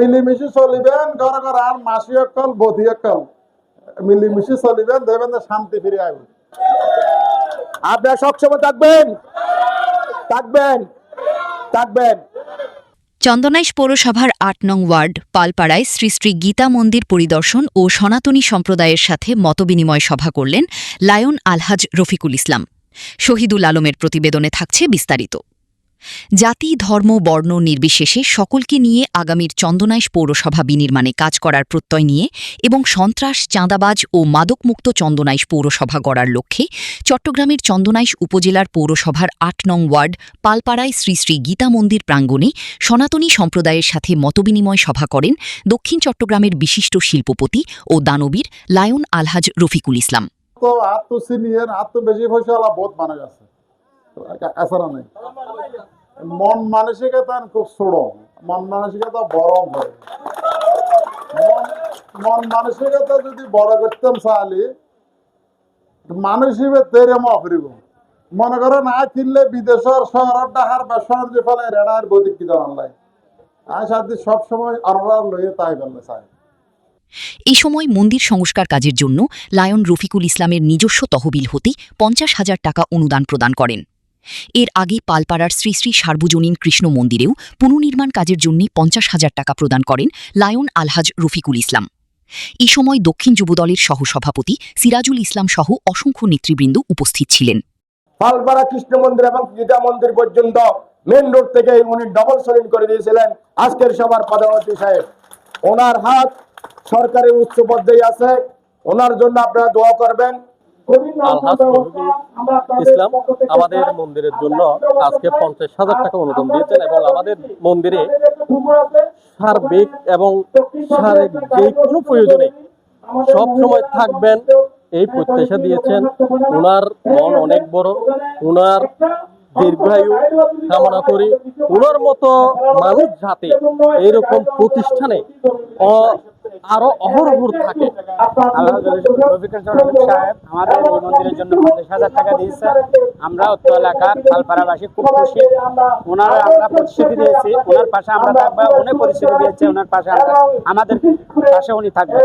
মিলিমিশি চলিবেন, ঘর ঘর আর মাসি অকল বধি অকল মিলিমিশি চলিবেন, দেখবেন যে শান্তি ফিরে আসবে। আপনারা সবসময় থাকবেন, থাকবেন, থাকবেন। চন্দনাইশ পৌরসভার ৮ নং ওয়ার্ড পালপাড়ায় শ্রী শ্রী গীতা মন্দির পরিদর্শন ও সনাতনী সম্প্রদায়ের সাথে মতবিনিময় সভা করলেন লায়ন আলহাজ রফিকুল ইসলাম। শহীদুল আলমের প্রতিবেদনে থাকছে বিস্তারিত। জাতি, ধর্ম, বর্ণ নির্বিশেষে সকলকে নিয়ে আগামীর চন্দনাইশ পৌরসভা বিনির্মাণে কাজ করার প্রত্যয় নিয়ে এবং সন্ত্রাস, চাঁদাবাজ ও মাদকমুক্ত চন্দনাইশ পৌরসভা গড়ার লক্ষ্যে চট্টগ্রামের চন্দনাইশ উপজেলার পৌরসভার ৮ নং ওয়ার্ড পালপাড়ায় শ্রী শ্রী গীতা মন্দির প্রাঙ্গণে সনাতনী সম্প্রদায়ের সাথে মতবিনিময় সভা করেন দক্ষিণ চট্টগ্রামের বিশিষ্ট শিল্পপতি ও দানবীর লায়ন আলহাজ রফিকুল ইসলাম। তো আর তো সিনিয়র, আর তো বেশি পয়সা বহুত মানুষ আছে, এছাড়া নেই। মন মানসিকতা খুব ছোট, মন মানসিকতা বড় করে। মন মানসিকতা যদি বড় করতাম চাইলে মানুষ হিসেবে তেরে মফরিব মনে করো না কিনলে বিদেশের শহরের ডাহার বা শহর যে ফলে রেডার বদিক কি জানাই আর সাথে সবসময় আমরা লইয়ে তাই বললে চাই। এই সময় মন্দির সংস্কার কাজের জন্য লায়ন রফিকুল ইসলামের নিজস্ব তহবিল হতে ৫০,০০০ টাকা অনুদান প্রদান করেন। এর আগে পালপাড়ার শ্রী শ্রী সার্বজনীন কৃষ্ণ মন্দিরেও পুনর্নির্মাণ কাজের জন্য ৫০,০০০ টাকা প্রদান করেন লায়ন আলহাজ রফিকুল ইসলাম। এই সময় দক্ষিণ যুবদলের সহসভাপতি সিরাজুল ইসলাম সহ অসংখ্য নেতৃবৃন্দ উপস্থিত ছিলেন। পালপাড়া কৃষ্ণ মন্দির এবং গীতা মন্দির পর্যন্ত মেন রোড থেকে উনি ডবল সলিড করে দিয়েছিলেন আজকের সভার প্রধানমন্ত্রী সাহেব। ওনার হাত সরকারের উচ্চ পর্যায়ে আছে, ওনার জন্য আপনারা দোয়া করবেন। ইসলাম আমাদের মন্দিরের জন্য আজকে ৫০,০০০ টাকা অনুদান দিয়েছেন এবং আমাদের মন্দিরে সার্বিক এবং যে কোনো প্রয়োজনে সব সময় থাকবেন এই প্রত্যাশা দিয়েছেন। ওনার মন অনেক বড়, ওনার দীর্ঘায়ু কামনা করি। ওনার মতো মানুষ যাতে এরকম প্রতিষ্ঠানে আরো অহরহ থাকে। সাহেব আমাদের এই মন্দিরের জন্য ৫০,০০০ টাকা দিয়েছে। আমরা উত্তর এলাকার পালপাড়াবাসী খুব খুশি। ওনারা আমরা প্রতিশ্রুতি দিয়েছি, ওনার পাশে আমরা থাকবো। উনি প্রতিশ্রুতি দিয়েছে ওনার পাশে আমাদের পাশে উনি থাকবেন।